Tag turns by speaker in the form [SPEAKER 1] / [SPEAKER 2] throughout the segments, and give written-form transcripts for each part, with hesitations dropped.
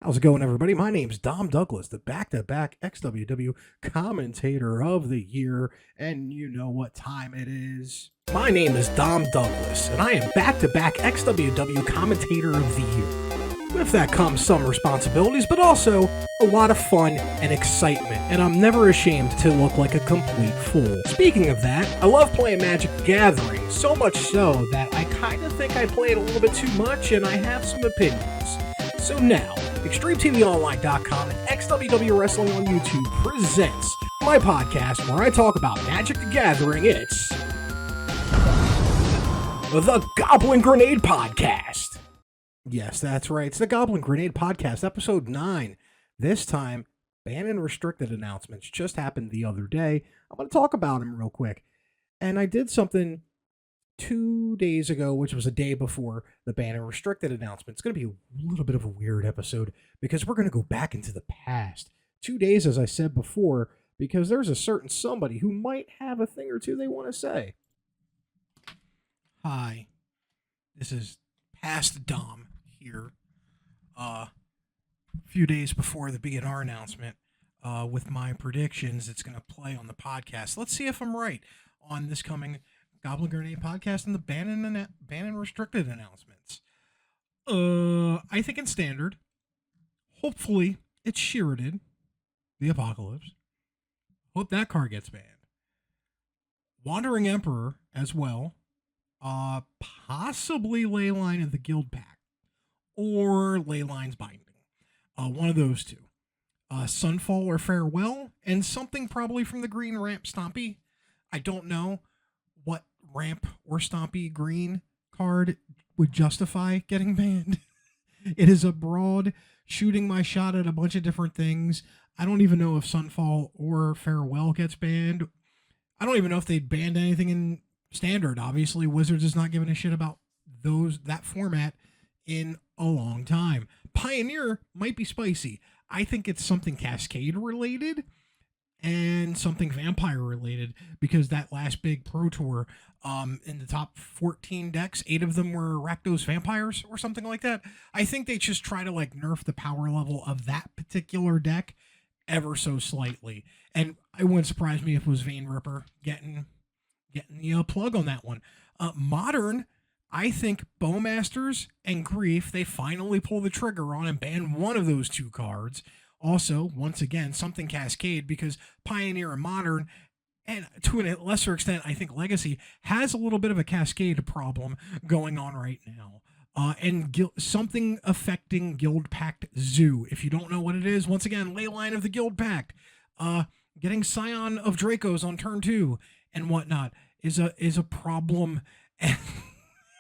[SPEAKER 1] How's it going, everybody? My name's Dom Douglas, the back-to-back XWW Commentator of the Year, and you know what time it is. My name is Dom Douglas, and I am back-to-back XWW Commentator of the Year. With that comes some responsibilities, but also a lot of fun and excitement, and I'm never ashamed to look like a complete fool. Speaking of that, I love playing Magic the Gathering, so much so that I kind of think I play it a little bit too much, and I have some opinions. So now, XtremeTVOnline.com and XWW Wrestling on YouTube presents my podcast where I talk about Magic the Gathering. It's the Goblin Grenade Podcast. Yes, that's right. It's the Goblin Grenade Podcast, episode 9. This time, ban and restricted announcements just happened the other day. I'm going to talk about them real quick. And I did something 2 days ago, which was a day before the ban and restricted announcement. It's going to be a little bit of a weird episode because we're going to go back into the past. 2 days, as I said before, because there's a certain somebody who might have a thing or two they want to say. Hi, this is Past Dom here. A few days before the B&R announcement with my predictions. It's going to play on the podcast. Let's see if I'm right on this coming Goblin Grenade Podcast and the ban and restricted announcements. I think in standard. Hopefully it's Sheridan, the Apocalypse. Hope that card gets banned. Wandering Emperor as well. Possibly Leyline of the Guild Pact. Or Leyline's Binding. One of those two. Sunfall or Farewell. And something probably from the Green Ramp Stompy. I don't know what ramp or stompy green card would justify getting banned. It is a broad shooting my shot at a bunch of different things. I don't even know if Sunfall or Farewell gets banned. I don't even know if they'd banned anything in standard. Obviously, Wizards is not giving a shit about that format in a long time. Pioneer might be spicy. I think it's something Cascade related and something vampire related, because that last big Pro Tour, in the top 14 decks, 8 of them were Rakdos vampires or something like that. I think they just try to like nerf the power level of that particular deck ever so slightly. And it wouldn't surprise me if it was Vein Ripper getting the plug on that one. Modern, I think Bowmasters and Grief, they finally pull the trigger on and ban one of those two cards. Also, once again, something Cascade, because Pioneer and Modern, and to a lesser extent, I think Legacy, has a little bit of a Cascade problem going on right now. Something affecting Guild Pact Zoo. If you don't know what it is, once again, Leyline of the Guild Pact, getting Scion of Dracos on turn 2 and whatnot is a problem,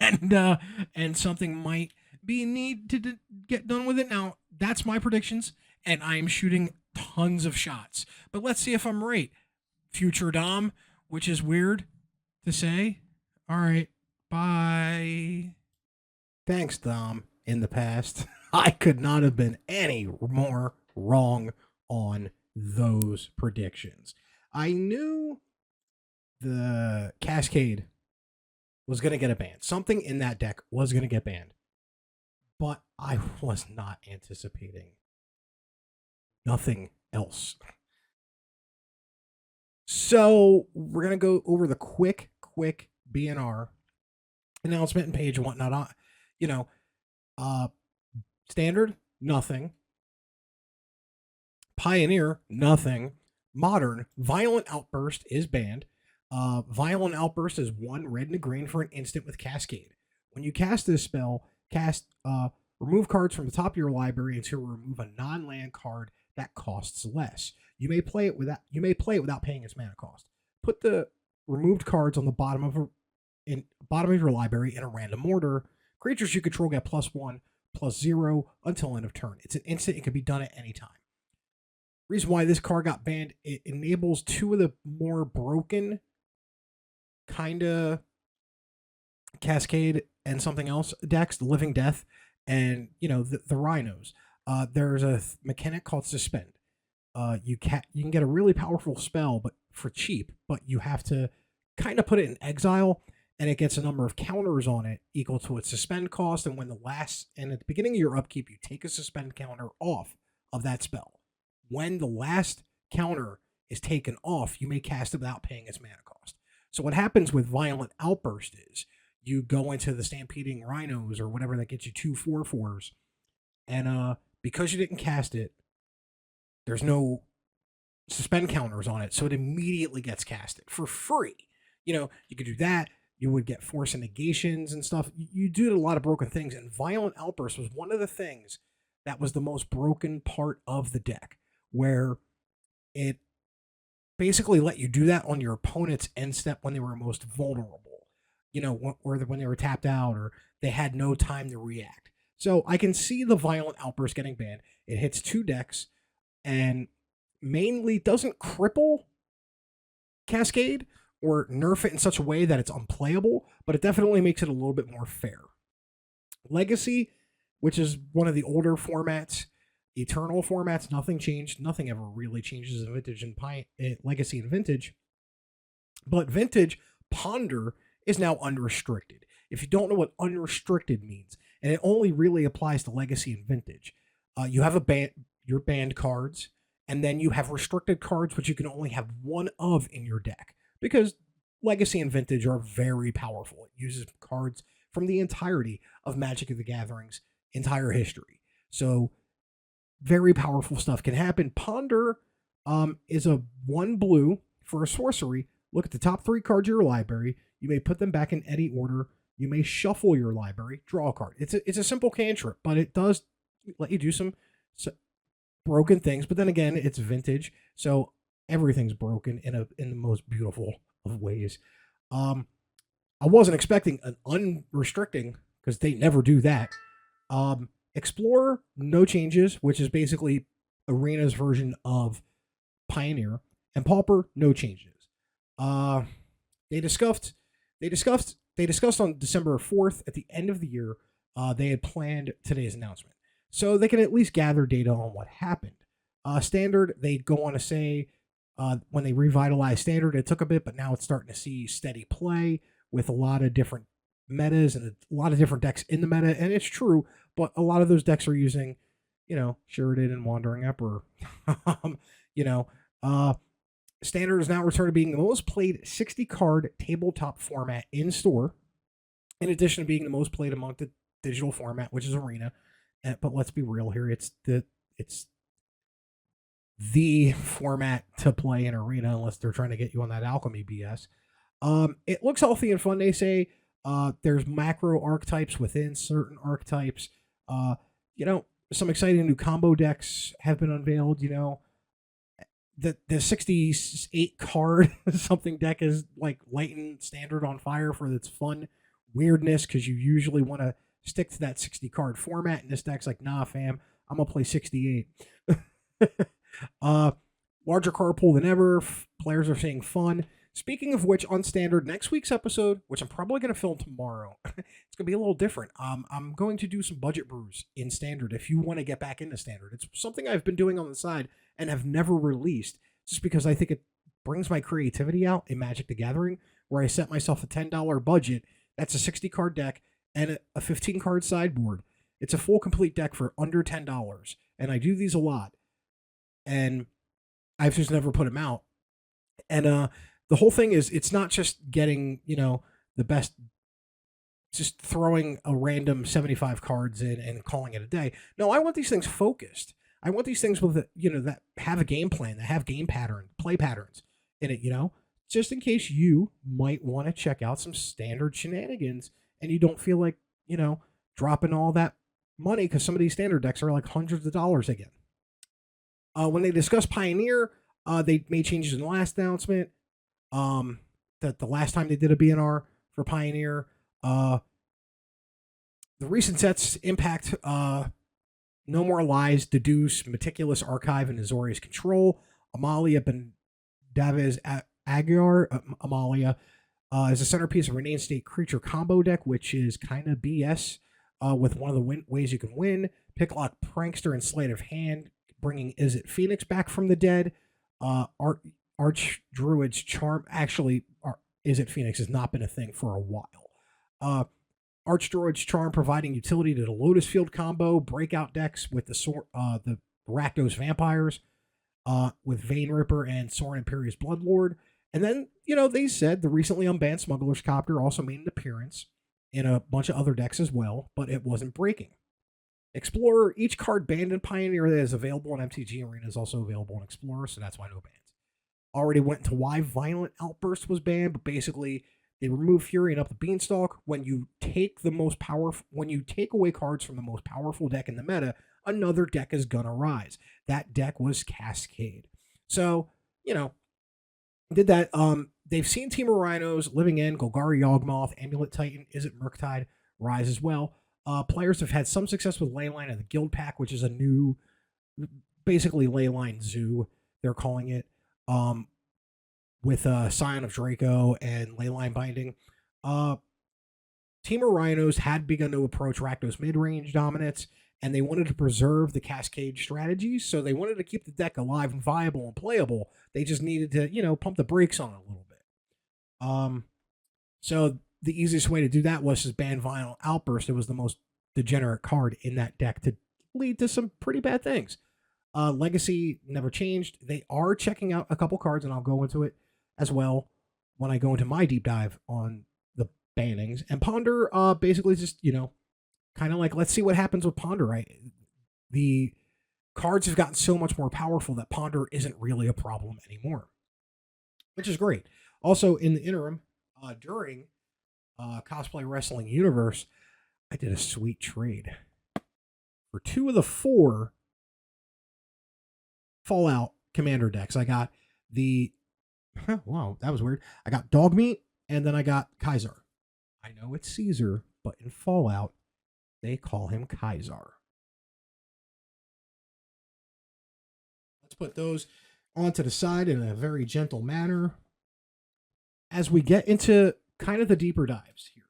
[SPEAKER 1] and something might be need to get done with it. Now, that's my predictions. And I'm shooting tons of shots. But let's see if I'm right. Future Dom, which is weird to say. All right. Bye. Thanks, Dom. In the past, I could not have been any more wrong on those predictions. I knew the Cascade was going to get a ban. Something in that deck was going to get banned. But I was not anticipating nothing else. So we're going to go over the quick BNR announcement and page and whatnot. Standard, nothing. Pioneer, nothing. Modern, Violent Outburst is banned. Violent Outburst is 1 red and a green for an instant with Cascade. When you cast this spell, remove cards from the top of your library until you remove a non-land card that costs less. You may play it without paying its mana cost. Put the removed cards on the bottom of your library in a random order. Creatures you control get +1/+0 until end of turn. It's an instant. It can be done at any time. Reason why this card got banned: it enables 2 of the more broken kind of Cascade and something else decks, the Living Death and the Rhinos. There's a mechanic called Suspend. You can get a really powerful spell, but for cheap. But you have to kind of put it in exile, and it gets a number of counters on it equal to its suspend cost. And at the beginning of your upkeep, you take a suspend counter off of that spell. When the last counter is taken off, you may cast it without paying its mana cost. So what happens with Violent Outburst is you go into the Stampeding Rhinos or whatever that gets you 2/4/4s, and because you didn't cast it, there's no suspend counters on it, so it immediately gets casted for free. You could do that. You would get force and negations and stuff. You did a lot of broken things, and Violent Outburst was one of the things that was the most broken part of the deck, where it basically let you do that on your opponent's end step when they were most vulnerable. Or when they were tapped out or they had no time to react. So I can see the Violent Outburst getting banned. It hits 2 decks and mainly doesn't cripple Cascade or nerf it in such a way that it's unplayable, but it definitely makes it a little bit more fair. Legacy, which is one of the older formats, Eternal formats, nothing changed. Nothing ever really changes in Vintage and Legacy and Vintage. But Vintage, Ponder is now unrestricted. If you don't know what unrestricted means, and it only really applies to Legacy and Vintage, you have your banned cards, and then you have restricted cards, which you can only have one of in your deck, because Legacy and Vintage are very powerful. It uses cards from the entirety of Magic the Gathering's entire history. So very powerful stuff can happen. Ponder is a 1 blue for a sorcery. Look at the top 3 cards of your library. You may put them back in any order. You may shuffle your library, draw a card. It's a simple cantrip, but it does let you do some broken things. But then again, it's Vintage, so everything's broken in the most beautiful of ways. I wasn't expecting an unrestricting, because they never do that. Explorer, no changes, which is basically Arena's version of Pioneer, and Pauper, no changes. They discussed on December 4th at the end of the year. They had planned today's announcement, so they can at least gather data on what happened. Standard, they go on to say when they revitalized Standard, it took a bit, but now it's starting to see steady play with a lot of different metas and a lot of different decks in the meta, and it's true. But a lot of those decks are using, Sheridan and Wandering Emperor. Standard is now returned to being the most played 60-card tabletop format in store, in addition to being the most played among the digital format, which is Arena. But let's be real here; it's the format to play in Arena, unless they're trying to get you on that alchemy BS. It looks healthy and fun. They say there's macro archetypes within certain archetypes. Some exciting new combo decks have been unveiled. The 68 card something deck is like lighting Standard on fire for its fun weirdness, because you usually want to stick to that 60 card format, and this deck's like, nah fam, I'm gonna play 68. Larger card pool than ever. Players are saying fun. Speaking of which, on Standard, next week's episode, which I'm probably going to film tomorrow, it's going to be a little different. I'm going to do some budget brews in Standard if you want to get back into Standard. It's something I've been doing on the side and have never released, just because I think it brings my creativity out in Magic the Gathering, where I set myself a $10 budget. That's a 60-card deck and a 15-card sideboard. It's a full complete deck for under $10, and I do these a lot, and I've just never put them out. And the whole thing is, it's not just getting, the best, just throwing a random 75 cards in and calling it a day. No, I want these things focused. I want these things with, that have a game plan, that have play patterns in it, just in case you might want to check out some Standard shenanigans and you don't feel like, dropping all that money, because some of these Standard decks are like hundreds of dollars again. When they discuss Pioneer, they made changes in the last announcement. That the last time they did a BNR for Pioneer, the recent sets impact No More Lies, Deduce, Meticulous Archive, and Azorius Control. Amalia Bendaviz Aguiar, Amalia, is a centerpiece of Renane State Creature combo deck, which is kind of BS with one of the ways you can win. Picklock Prankster and Sleight of Hand, bringing Is It Phoenix back from the dead. Archdruid's Charm, actually, Is It Phoenix has not been a thing for a while. Archdroid's Charm providing utility to the Lotus Field combo, breakout decks with the Rakdos Vampires, with Vein Ripper and Sorin Imperious Bloodlord. And then, they said the recently unbanned Smuggler's Copter also made an appearance in a bunch of other decks as well, but it wasn't breaking. Explorer, each card banned in Pioneer that is available in MTG Arena is also available in Explorer, so that's why no bans. Already went into why Violent Outburst was banned, but basically they remove Fury and up the Beanstalk. When you take away cards from the most powerful deck in the meta, another deck is gonna rise. That deck was Cascade. So, did that. They've seen Team of Rhinos, Living End, Golgari Yawgmoth, Amulet Titan, Is It Murktide rise as well. Players have had some success with Leyline and the Guild Pack, which is a new, basically Leyline Zoo, they're calling it, with Scion of Draco and Leyline Binding. Team of Rhinos had begun to approach Rakdos mid-range dominance, and they wanted to preserve the Cascade strategies, so they wanted to keep the deck alive and viable and playable. They just needed to, pump the brakes on it a little bit. So the easiest way to do that was just ban Violent Outburst. It was the most degenerate card in that deck to lead to some pretty bad things. Legacy never changed. They are checking out a couple cards, and I'll go into it as well when I go into my deep dive on the bannings. And Ponder, basically just, kind of like, let's see what happens with Ponder, right? The cards have gotten so much more powerful that Ponder isn't really a problem anymore, which is great. Also, in the interim, during Cosplay Wrestling Universe, I did a sweet trade for 2 of the 4 Fallout Commander decks. I got wow, that was weird. I got Dogmeat, and then I got Kaiser. I know it's Caesar, but in Fallout, they call him Kaiser. Let's put those onto the side in a very gentle manner as we get into kind of the deeper dives here.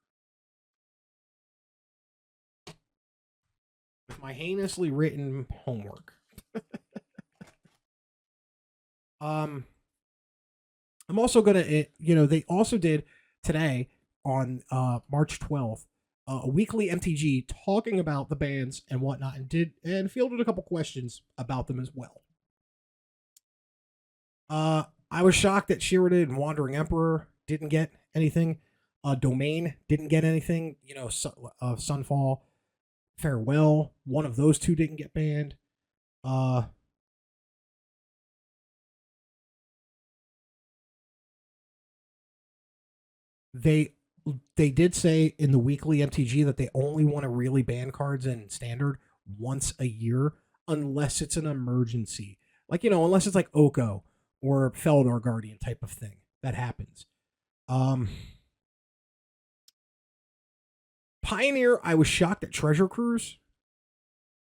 [SPEAKER 1] With my heinously written homework. I'm also going to, they also did today on March 12th, a weekly MTG talking about the bands and whatnot, and fielded a couple questions about them as well. I was shocked that Shirada and Wandering Emperor didn't get anything. Domain didn't get anything. Sunfall, Farewell, one of those 2 didn't get banned. They did say in the weekly MTG that they only want to really ban cards in Standard once a year, unless it's an emergency. Like, unless it's like Oko or Feldor Guardian type of thing that happens. Pioneer, I was shocked at Treasure Cruise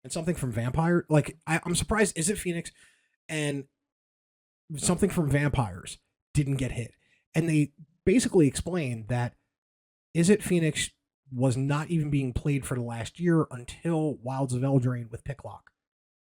[SPEAKER 1] and something from Vampire. Like, I'm surprised Is It Phoenix and something from Vampires didn't get hit. And they basically explained that Is It Phoenix was not even being played for the last year until Wilds of Eldraine with Picklock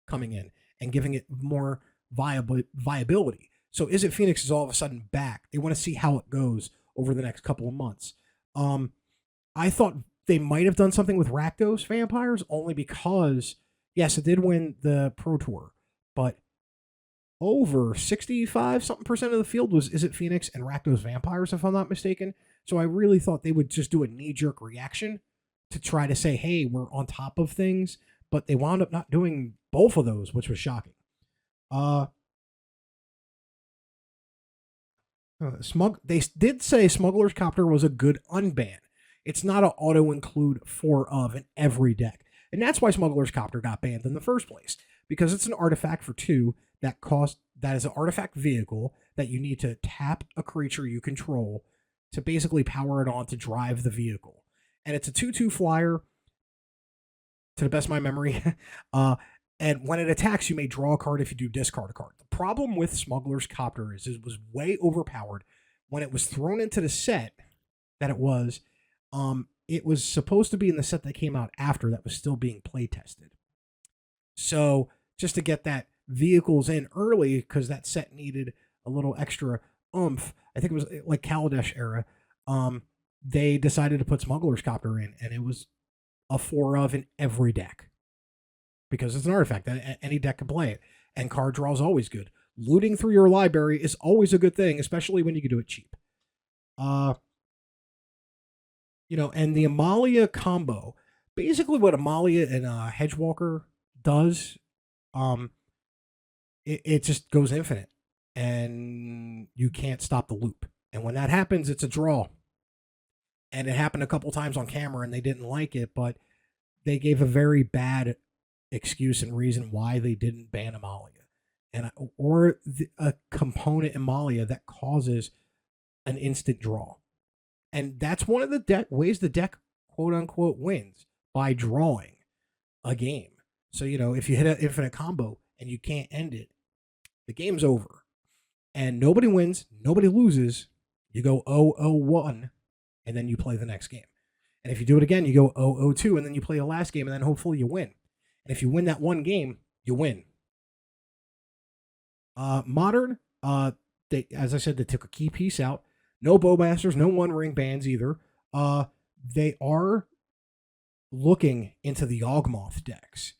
[SPEAKER 1] coming in and giving it more viability. So Is It Phoenix is all of a sudden back. They want to see how it goes over the next couple of months. I thought they might have done something with Rakdos Vampires only because, yes, it did win the Pro Tour, but over 65% of the field was Is It Phoenix and Rakdos Vampires, if I'm not mistaken. So I really thought they would just do a knee-jerk reaction to try to say, hey, we're on top of things, but they wound up not doing both of those, which was shocking. They did say Smuggler's Copter was a good unban. It's not an auto-include 4 of in every deck. And that's why Smuggler's Copter got banned in the first place, because it's an artifact for 2 that is an artifact vehicle that you need to tap a creature you control to basically power it on to drive the vehicle. And it's a 2/2 flyer, to the best of my memory. And when it attacks, you may draw a card if you do discard a card. The problem with Smuggler's Copter is it was way overpowered. When it was thrown into the set that it was supposed to be in the set that came out after that was still being play tested. So just to get that vehicles in early, because that set needed a little extra oomph. I think it was like Kaladesh era. They decided to put Smuggler's Copter in, and it was a 4 of in every deck because it's an artifact that any deck can play it, and card draw is always good. Looting through your library is always a good thing, especially when you can do it cheap. And the Amalia combo, basically what Amalia and Hedgewalker does, it just goes infinite, and you can't stop the loop. And when that happens, it's a draw. And it happened a couple times on camera, and they didn't like it, but they gave a very bad excuse and reason why they didn't ban Amalia, or a component Amalia that causes an instant draw. And that's one of the ways the deck, quote unquote, wins, by drawing a game. So, if you hit an infinite combo and you can't end it, the game's over. And nobody wins, nobody loses. You go 0-0-1, and then you play the next game. And if you do it again, you go 0-0-2, and then you play the last game, and then hopefully you win. And if you win that one game, you win. Modern, as I said, they took a key piece out. No Bowmasters, no One Ring bans either. They are looking into the Yawgmoth decks.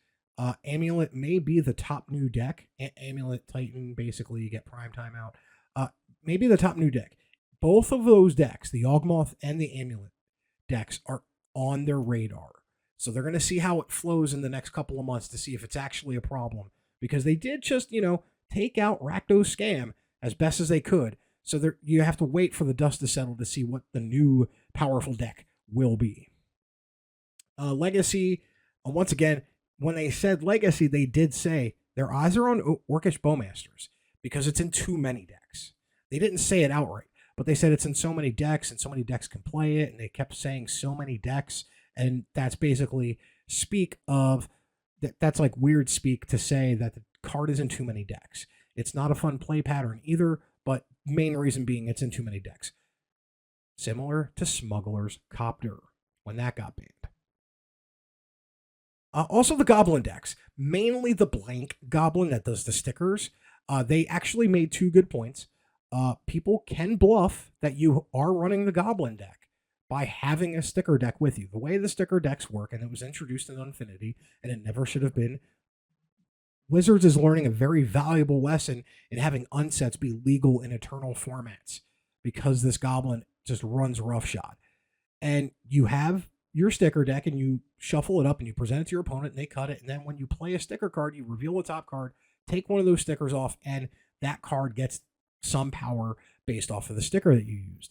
[SPEAKER 1] Amulet may be the top new deck. Amulet Titan, basically, you get prime time out. Maybe the top new deck. Both of those decks, the Yawgmoth and the Amulet decks, are on their radar. So they're going to see how it flows in the next couple of months to see if it's actually a problem. Because they did just, take out Rakdos Scam as best as they could. So you have to wait for the dust to settle to see what the new powerful deck will be. Legacy, once again, when they said Legacy, they did say their eyes are on Orcish Bowmasters because it's in too many decks. They didn't say it outright, but they said it's in so many decks and so many decks can play it, and they kept saying so many decks, and that's basically speak of that's like weird speak to say that the card is in too many decks. It's not a fun play pattern either, but main reason being it's in too many decks. Similar to Smuggler's Copter when that got banned. Also the Goblin decks, mainly the blank Goblin that does the stickers. They actually made 2 good points. People can bluff that you are running the Goblin deck by having a sticker deck with you. The way the sticker decks work, and it was introduced in Infinity, and it never should have been, Wizards is learning a very valuable lesson in having unsets be legal in Eternal formats because this Goblin just runs roughshod. And you have your sticker deck and you shuffle it up and you present it to your opponent and they cut it. And then when you play a sticker card, you reveal the top card, take one of those stickers off, and that card gets some power based off of the sticker that you used.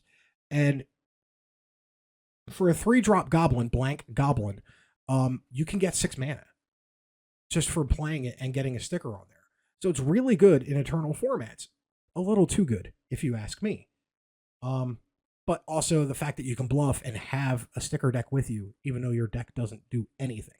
[SPEAKER 1] And for a 3-drop Goblin, blank Goblin, you can get 6 mana. Just for playing it and getting a sticker on there. So it's really good in Eternal formats. A little too good, if you ask me. But also the fact that you can bluff and have a sticker deck with you, even though your deck doesn't do anything.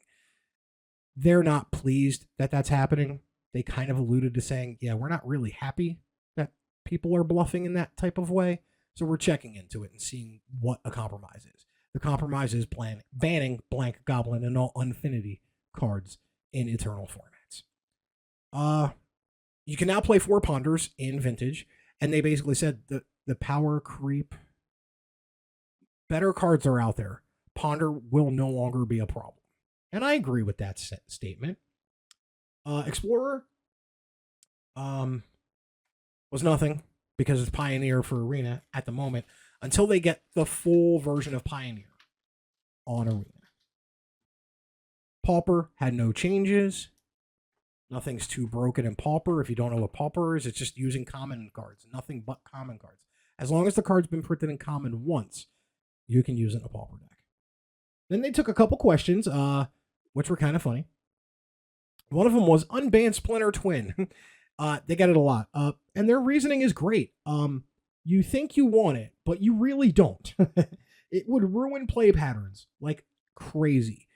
[SPEAKER 1] They're not pleased that that's happening. They kind of alluded to saying, yeah, we're not really happy that people are bluffing in that type of way. So we're checking into it and seeing what a compromise is. The compromise is banning blank Goblin and all Infinity cards in Eternal formats. You can now play 4 Ponders in Vintage, and they basically said the power creep, better cards are out there. Ponder will no longer be a problem. And I agree with that statement. Explorer was nothing because it's Pioneer for Arena at the moment until they get the full version of Pioneer on Arena. Pauper had no changes. Nothing's too broken in Pauper. If you don't know what Pauper is, it's just using common cards. Nothing but common cards. As long as the card's been printed in common once, you can use it in a Pauper deck. Then they took a couple questions, which were kind of funny. One of them was unban Splinter Twin. They get it a lot. And their reasoning is great. You think you want it, but you really don't. It would ruin play patterns like crazy.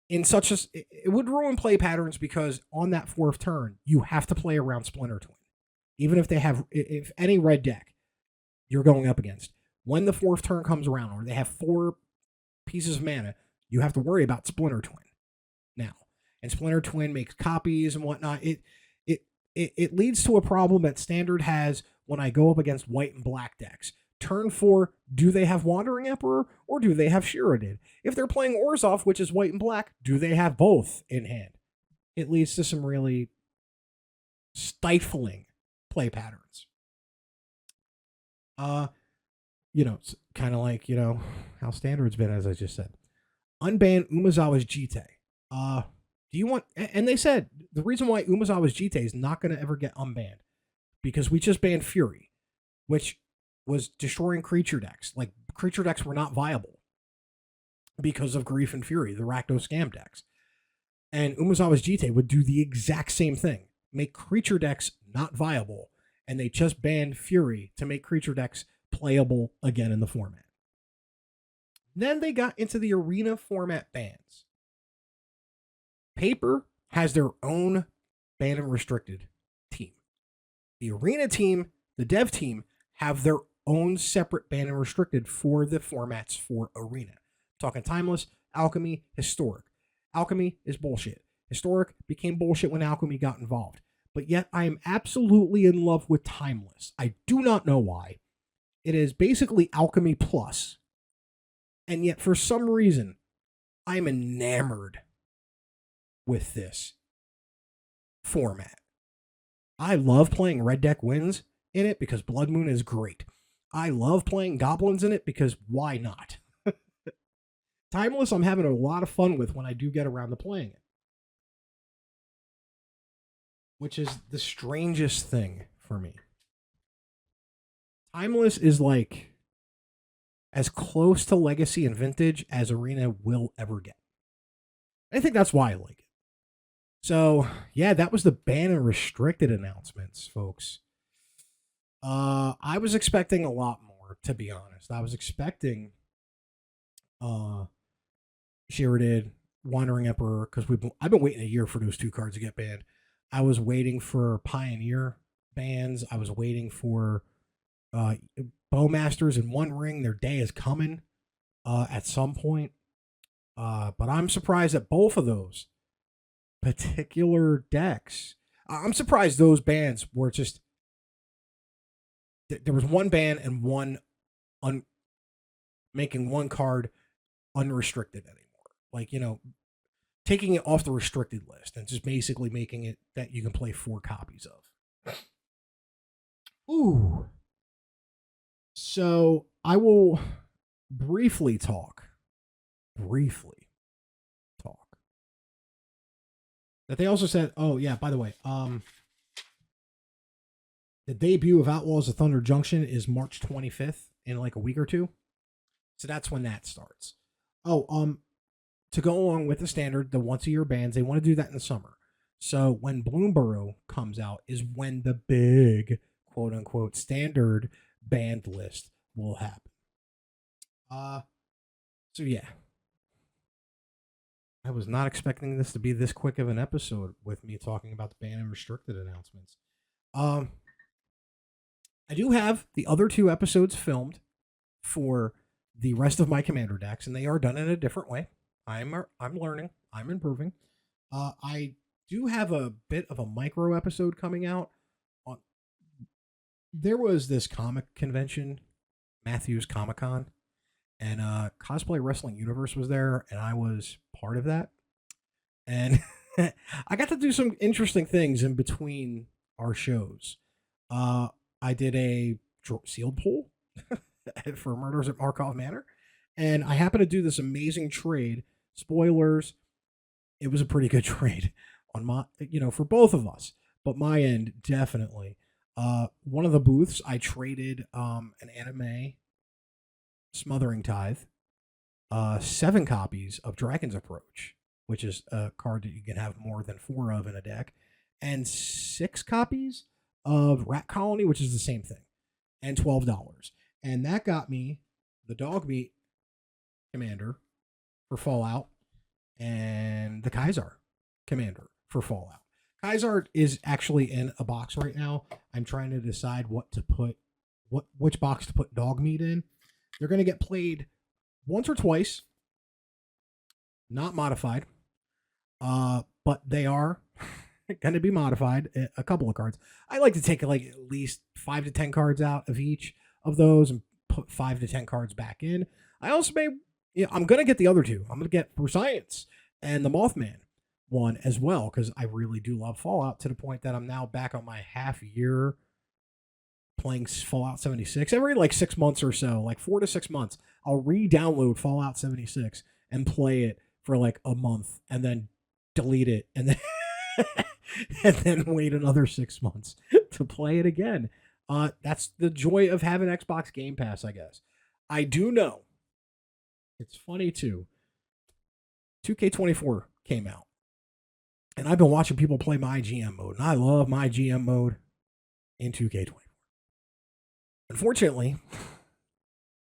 [SPEAKER 1] It would ruin play patterns because on that 4th turn, you have to play around Splinter Twin. Even if any red deck you're going up against, when the 4th turn comes around or they have 4 pieces of mana, you have to worry about Splinter Twin now. And Splinter Twin makes copies and whatnot. It leads to a problem that Standard has when I go up against white and black decks. Turn 4, do they have Wandering Emperor or do they have Shirrodin? If they're playing Orzhov, which is white and black, do they have both in hand? It leads to some really stifling play patterns. It's kind of like, how Standard's been, as I just said. Unban Umezawa's Jite. Do you want, and they said the reason why Umezawa's Jite is not going to ever get unbanned, because we just banned Fury, which was destroying creature decks. Like, creature decks were not viable because of Grief and Fury, the Rakdos scam decks. And Umezawa's Jite would do the exact same thing, make creature decks not viable, and they just banned Fury to make creature decks playable again in the format. Then they got into the arena format bans. Paper has their own ban and restricted team. The arena team, the dev team, have their own separate ban and restricted for the formats for arena. I'm talking Timeless, Alchemy, Historic. Alchemy is bullshit. Historic became bullshit when Alchemy got involved. But yet I am absolutely in love with Timeless. I do not know why. It is basically Alchemy Plus. And yet for some reason, I'm enamored with this format. I love playing Red Deck Wins in it because Blood Moon is great. I love playing Goblins in it because why not? Timeless, I'm having a lot of fun with when I do get around to playing it. Which is the strangest thing for me. Timeless is like as close to Legacy and Vintage as Arena will ever get. I think that's why I like it. So, yeah, that was the ban and restricted announcements, folks. I was expecting a lot more, to be honest. I was expecting Shirrodin, Wandering Emperor, because I've been waiting a year for those two cards to get banned. I was waiting for Pioneer bans. I was waiting for Bowmasters in One Ring. Their day is coming at some point. But I'm surprised that both of those particular decks, I'm surprised those bans were just, there was one ban and one making one card unrestricted anymore. Like, taking it off the restricted list and just basically making it that you can play 4 copies of. Ooh. So I will briefly talk. That they also said, oh yeah, by the way, the debut of Outlaws of Thunder Junction is March 25th in like a week or two. So that's when that starts. Oh, to go along with the standard, the once a year bans, they want to do that in the summer. So when Bloomborough comes out is when the big quote unquote standard banned list will happen. So yeah. I was not expecting this to be this quick of an episode with me talking about the ban and restricted announcements. I do have the other 2 episodes filmed for the rest of my commander decks, and they are done in a different way. I'm learning. I'm improving. I do have a bit of a micro episode coming out. There was this comic convention, Matthews Comic Con, and Cosplay Wrestling Universe was there, and I was part of that. And I got to do some interesting things in between our shows. I did a sealed pool for Murders at Markov Manor, and I happened to do this amazing trade. Spoilers, it was a pretty good trade on my, for both of us, but my end, definitely. One of the booths, I traded an anime Smothering Tithe, 7 copies of Dragon's Approach, which is a card that you can have more than 4 of in a deck, and 6 copies of Rat Colony, which is the same thing, and $12. And that got me the Dogmeat Commander for Fallout and the Kaiser Commander for Fallout. Kaiser is actually in a box right now. I'm trying to decide which box to put Dogmeat in. They're going to get played once or twice, not modified, but they are going to be modified. A couple of cards. I like to take like at least 5 to 10 cards out of each of those and put 5 to 10 cards back in. I also may, I'm going to get the other two. I'm going to get For Science and the Mothman one as well, because I really do love Fallout, to the point that I'm now back on my half year playing Fallout 76. Every like 6 months or so, like 4 to 6 months, I'll re-download Fallout 76 and play it for like a month and then delete it and then and then wait another 6 months to play it again. That's the joy of having Xbox Game Pass, I guess. I do know. It's funny too. 2K24 came out. And I've been watching people play my GM mode. And I love my GM mode in 2K24. Unfortunately,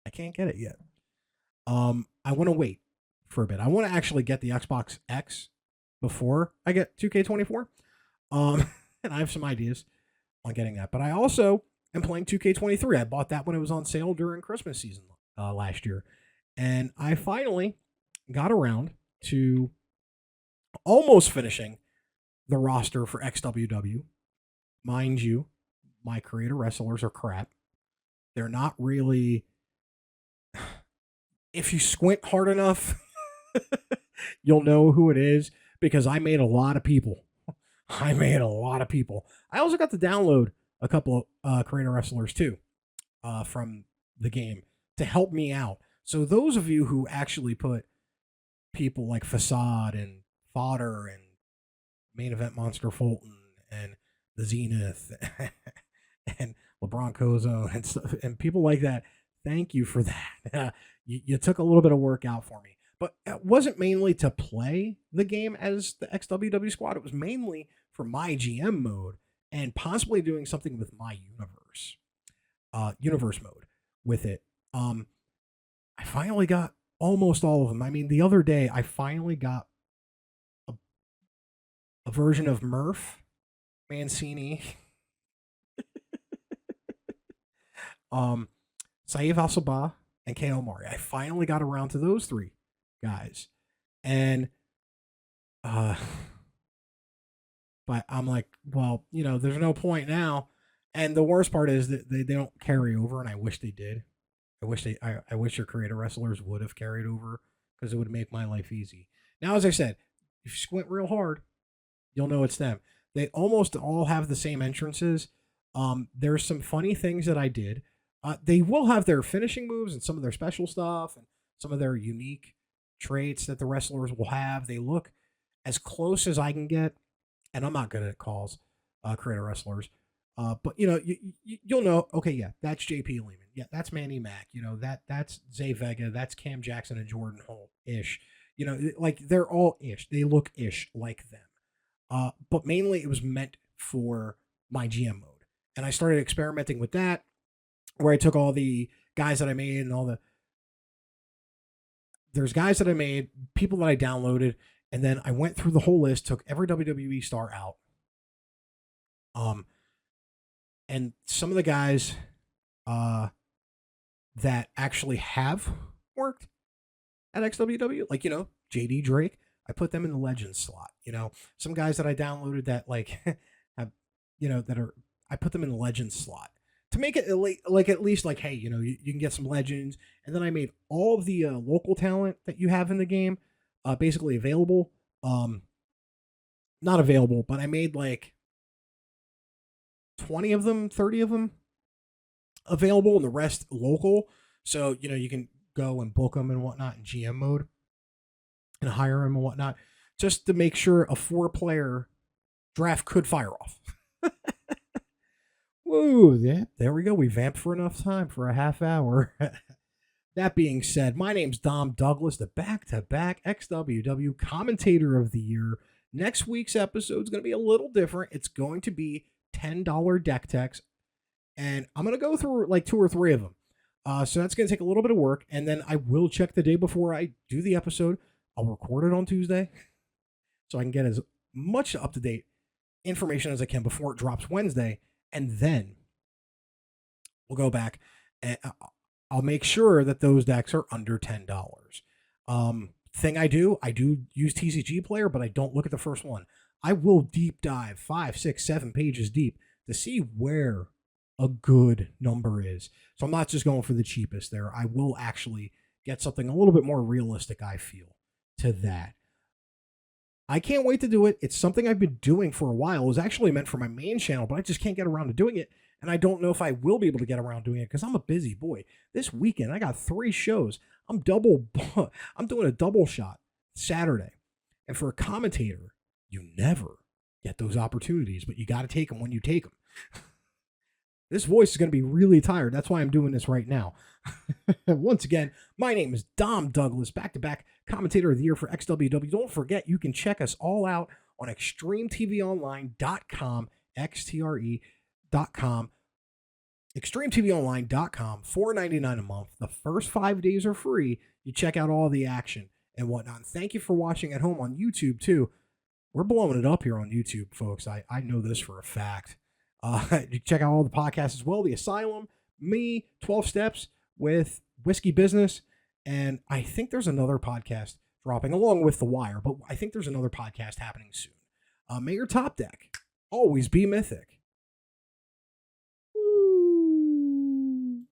[SPEAKER 1] I can't get it yet. I want to wait for a bit. I want to actually get the Xbox X before I get 2K24. And I have some ideas on getting that. But I also am playing 2K23. I bought that when it was on sale during Christmas season last year. And I finally got around to almost finishing the roster for XWW. Mind you, my creator wrestlers are crap. They're not really... If you squint hard enough, you'll know who it is, because I made a lot of people. I also got to download a couple of creator wrestlers too from the game to help me out. So those of you who actually put people like Facade and Fodder and Main Event Monster Fulton and the Zenith and LeBron Cozo and stuff, and people like that, thank you for that. You took a little bit of work out for me. But it wasn't mainly to play the game as the XWW squad. It was mainly for my GM mode and possibly doing something with my universe mode with it. I finally got almost all of them. I mean, the other day I finally got a version of Murph Mancini, Saeed Al-Sabah, and KO Mori. I finally got around to those three guys. And but I'm like, well, there's no point now. And the worst part is that they don't carry over, and I wish they did. I wish your creator wrestlers would have carried over, because it would make my life easy. Now, as I said, if you squint real hard, you'll know it's them. They almost all have the same entrances. There's some funny things that I did. They will have their finishing moves and some of their special stuff and some of their unique traits that the wrestlers will have. They look as close as I can get, and I'm not good at calls, creator wrestlers. But you'll know. Okay, yeah, that's JP Lehman. Yeah, that's Manny Mac. That's Zay Vega. That's Cam Jackson and Jordan Holt ish. Like they're all ish. They look ish like them. But mainly it was meant for my GM mode, and I started experimenting with that, where I took all the guys that I made and there's guys that I made, people that I downloaded, and then I went through the whole list, took every WWE star out. And some of the guys that actually have worked at XWW, like, JD Drake, I put them in the Legends slot. Some guys that I downloaded that like have, I put them in the Legends slot to make it like at least like, hey, you can get some Legends. And then I made all of the local talent that you have in the game basically available. Not available, but I made like 20 of them, 30 of them available, and the rest local. So, you can go and book them and whatnot in GM mode and hire them and whatnot, just to make sure a 4-player draft could fire off. Whoa, yeah, there we go. We vamped for enough time for a half hour. That being said, my name's Dom Douglas, the back-to-back XWW Commentator of the Year. Next week's episode is going to be a little different. It's going to be $10 deck techs, and I'm going to go through like 2 or 3 of them. So that's going to take a little bit of work, and then I will check the day before I do the episode. I'll record it on Tuesday so I can get as much up-to-date information as I can before it drops Wednesday, and then we'll go back and I'll make sure that those decks are under $10. Thing I do use TCG Player, but I don't look at the first one. I will deep dive 5, 6, 7 pages deep to see where a good number is. So I'm not just going for the cheapest there. I will actually get something a little bit more realistic, I feel, to that. I can't wait to do it. It's something I've been doing for a while. It was actually meant for my main channel, but I just can't get around to doing it. And I don't know if I will be able to get around doing it because I'm a busy boy. This weekend, I got 3 shows. I'm doing a double shot Saturday. And for a commentator, you never get those opportunities, but you got to take them when you take them. This voice is going to be really tired. That's why I'm doing this right now. Once again, my name is Dom Douglas, back-to-back commentator of the year for XWW. Don't forget, you can check us all out on xtremetvonline.com, xtre.com, xtremetvonline.com, $4.99 a month. The first 5 days are free. You check out all the action and whatnot. And thank you for watching at home on YouTube, too. We're blowing it up here on YouTube, folks. I know this for a fact. You check out all the podcasts as well. The Asylum, me, 12 Steps with Whiskey Business, and I think there's another podcast dropping along with The Wire, but I think there's another podcast happening soon. May your top deck always be mythic.